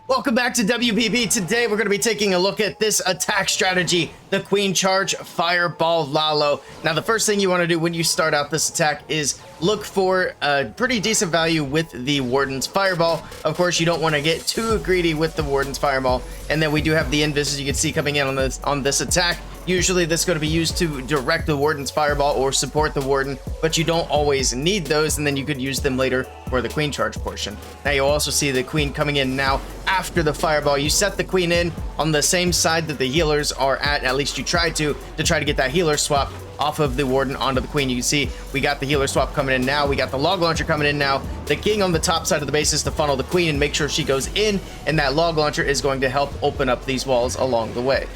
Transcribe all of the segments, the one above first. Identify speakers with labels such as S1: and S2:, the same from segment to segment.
S1: Welcome back to WPP. Today we're going to be taking a look at this attack strategy, the Queencharge Fireball Lalo. Now the first thing you want to do when you start out this attack is look for a pretty decent value with the Warden's Fireball. Of course, you don't want to get too greedy with the Warden's Fireball. And then we do have the invis, as you can see, coming in on this attack. Usually this is going to be used to direct the Warden's Fireball or support the Warden, but you don't always need those, and then you could use them later for the Queencharge portion. Now you'll also see the Queen coming in now after the Fireball. You set the Queen in on the same side that the healers are at least you try to get that healer swap off of the Warden onto the Queen. You can see we got the healer swap coming in now. We got the log launcher coming in now. The King on the top side of the base is to funnel the Queen and make sure she goes in, and that log launcher is going to help open up these walls along the way.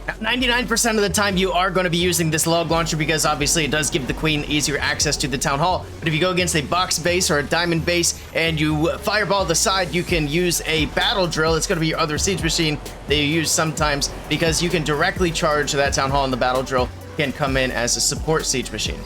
S1: 99% of the time you are going to be using this log launcher because obviously it does give the Queen easier access to the town hall. But if you go against a box base or a diamond base and you fireball the side, you can use a battle drill. It's going to be your other siege machine that you use sometimes because you can directly charge that town hall, and the battle drill can come in as a support siege machine.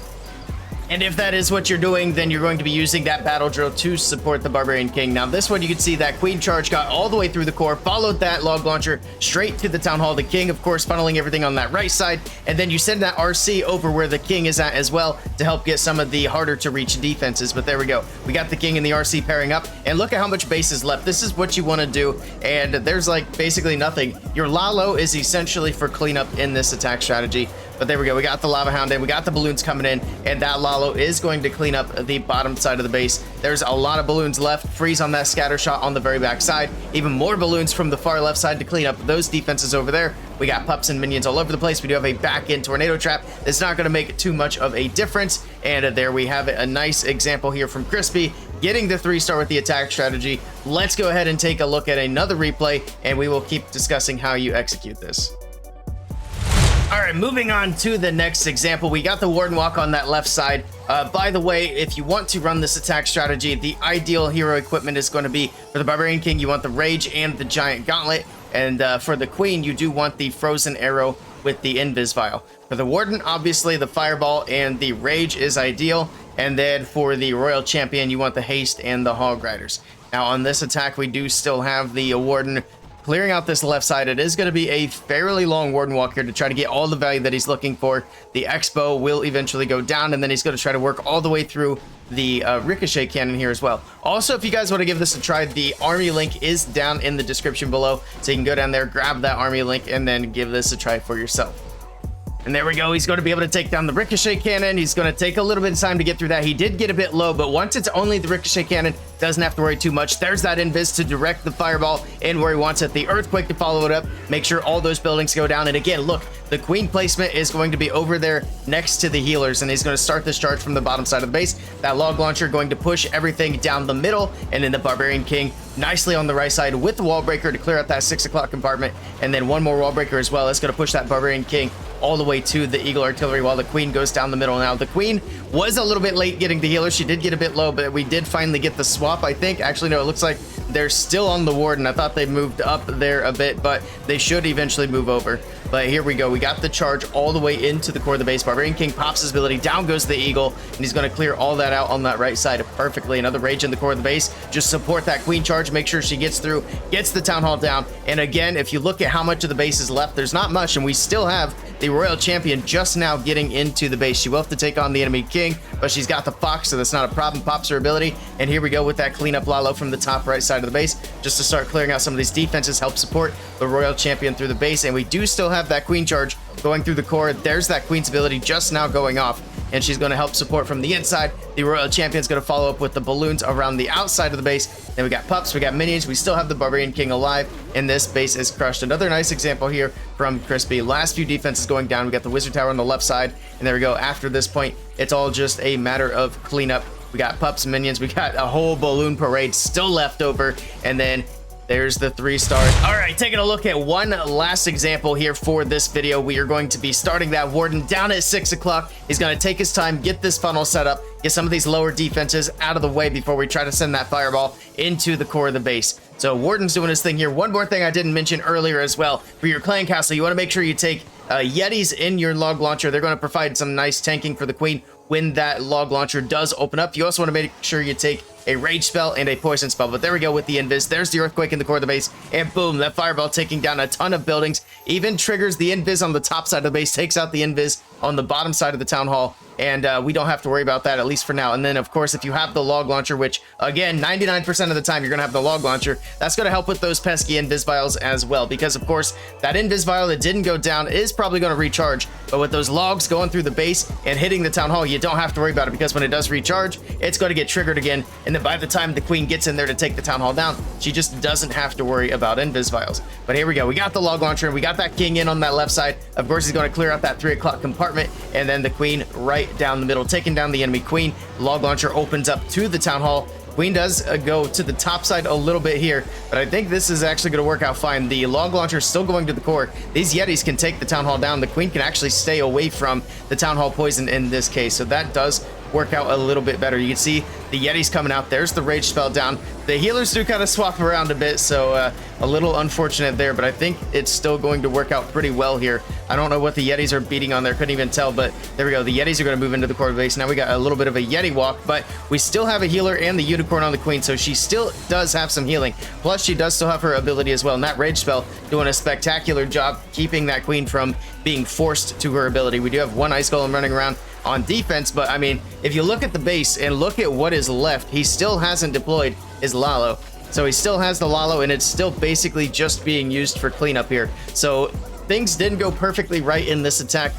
S1: And if that is what you're doing, then you're going to be using that battle drill to support the Barbarian King. Now this one, you can see that Queencharge got all the way through the core, followed that log launcher straight to the town hall. The King, of course, funneling everything on that right side, and then you send that RC over where the King is at as well to help get some of the harder to reach defenses. But there we go. We got the King and the RC pairing up, and look at how much base is left. This is what you want to do, and there's like basically nothing. Your Lalo is essentially for cleanup in this attack strategy. But there we go. We got the Lava Hound in. We got the balloons coming in, and that Lalo is going to clean up the bottom side of the base. There's a lot of balloons left. Freeze on that scatter shot on the very back side. Even more balloons from the far left side to clean up those defenses over there. We got pups and minions all over the place. We do have a back-end tornado trap. It's not going to make too much of a difference. And there we have it. A nice example here from Crispy, getting the 3-star with the attack strategy. Let's go ahead and take a look at another replay, and we will keep discussing how you execute this. All right, moving on to the next example. We got the Warden Walk on that left side. By the way, if you want to run this attack strategy, the ideal hero equipment is going to be for the Barbarian King, you want the Rage and the Giant Gauntlet. And for the Queen, you do want the Frozen Arrow with the Invis Vial. For the Warden, obviously, the Fireball and the Rage is ideal. And then for the Royal Champion, you want the Haste and the Hog Riders. Now, on this attack, we do still have the Warden clearing out this left side. It is going to be a fairly long Warden Walk here to try to get all the value that he's looking for. The X-Bow will eventually go down, and then he's going to try to work all the way through the Ricochet Cannon here as well. Also, if you guys want to give this a try, the Army link is down in the description below, so you can go down there, grab that Army link, and then give this a try for yourself. And there we go. He's going to be able to take down the Ricochet Cannon. He's going to take a little bit of time to get through that. He did get a bit low, but once it's only the Ricochet Cannon, doesn't have to worry too much. There's that invis to direct the Fireball in where he wants it. The Earthquake to follow it up. Make sure all those buildings go down. And again, look, the Queen placement is going to be over there next to the healers, and he's going to start this charge from the bottom side of the base. That log launcher going to push everything down the middle, and then the Barbarian King nicely on the right side with the wall breaker to clear out that 6 o'clock compartment, and then one more wall breaker as well. That's going to push that Barbarian King all the way to the Eagle Artillery while the Queen goes down the middle. Now, the Queen was a little bit late getting the healer. She did get a bit low, but we did finally get the swap, I think. Actually, no, it looks like they're still on the Warden. I thought they moved up there a bit, but they should eventually move over. But here we go. We got the charge all the way into the core of the base. Barbarian King pops his ability. Down goes the Eagle, and he's going to clear all that out on that right side perfectly. Another Rage in the core of the base. Just support that Queencharge. Make sure she gets through, gets the Town Hall down. And again, if you look at how much of the base is left, there's not much, and we still have the Royal Champion just now getting into the base. She will have to take on the enemy King, but she's got the Fox, so that's not a problem. Pops her ability, and here we go with that cleanup Lalo from the top right side of the base, just to start clearing out some of these defenses, help support the Royal Champion through the base. And we do still have that Queencharge going through the core. There's that Queen's ability just now going off, and she's going to help support from the inside. The Royal Champion's going to follow up with the balloons around the outside of the base. Then we got pups, we got minions, we still have the Barbarian King alive, and this base is crushed. Another nice example here from Crispy. Last few defenses going down. We got the Wizard Tower on the left side, and there we go. After this point, it's all just a matter of cleanup. We got pups and minions. We got a whole balloon parade still left over, and then there's the 3-star. All right, taking a look at one last example here for this video. We are going to be starting that Warden down at 6 o'clock. He's going to take his time, get this funnel set up, get some of these lower defenses out of the way before we try to send that Fireball into the core of the base. So Warden's doing his thing here. One more thing I didn't mention earlier as well. For your clan castle, you want to make sure you take Yetis in your log launcher. They're going to provide some nice tanking for the Queen when that log launcher does open up. You also want to make sure you take a rage spell, and a poison spell. But there we go with the invis. There's the earthquake in the core of the base, and boom, that fireball taking down a ton of buildings, even triggers the invis on the top side of the base, takes out the invis on the bottom side of the town hall, and we don't have to worry about that, at least for now. And then, of course, if you have the log launcher, which, again, 99% of the time you're going to have the log launcher, that's going to help with those pesky invis vials as well, because, of course, that invis vial that didn't go down is probably going to recharge, but with those logs going through the base and hitting the town hall, you don't have to worry about it, because when it does recharge, it's going to get triggered again, and then by the time the queen gets in there to take the town hall down, she just doesn't have to worry about invis vials. But here we go. We got the log launcher, and we got that king in on that left side. Of course, he's going to clear out that 3 o'clock compartment, and then the queen right down the middle, taking down the enemy queen. Log launcher opens up to the town hall. Queen does go to the top side a little bit here, but I think this is actually going to work out fine. The log launcher is still going to the core. These Yetis can take the town hall down. The queen can actually stay away from the town hall poison in this case, so that does work out a little bit better. You can see the Yetis coming out. There's the rage spell down. The healers do kind of swap around a bit, so a little unfortunate there, but I think it's still going to work out pretty well here. I don't know what the Yetis are beating on there. Couldn't even tell, but there we go. The Yetis are going to move into the core base. Now we got a little bit of a Yeti walk, but we still have a healer and the unicorn on the queen, so she still does have some healing. Plus, she does still have her ability as well, and that rage spell doing a spectacular job keeping that queen from being forced to her ability. We do have one ice golem running around on defense, but I mean, if you look at the base and look at what is left, he still hasn't deployed his Lalo. So he still has the Lalo, and it's still basically just being used for cleanup here. So things didn't go perfectly right in this attack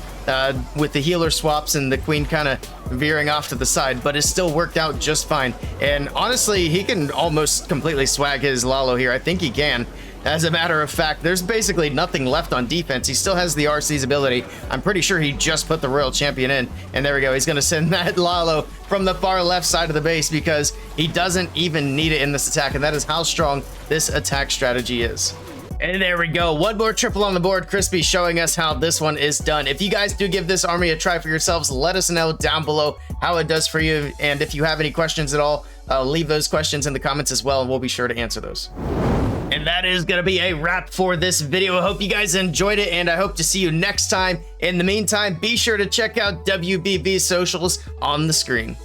S1: with the healer swaps and the queen kind of veering off to the side, but it still worked out just fine. And honestly, he can almost completely swag his Lalo here. I think he can. As a matter of fact, there's basically nothing left on defense. He still has the RC's ability. I'm pretty sure he just put the Royal Champion in. And there we go. He's going to send that Lalo from the far left side of the base because he doesn't even need it in this attack. And that is how strong this attack strategy is. And there we go. One more triple on the board. Crispy showing us how this one is done. If you guys do give this army a try for yourselves, let us know down below how it does for you. And if you have any questions at all, leave those questions in the comments as well, and we'll be sure to answer those. And that is going to be a wrap for this video. I hope you guys enjoyed it, and I hope to see you next time. In the meantime, be sure to check out WBB's socials on the screen.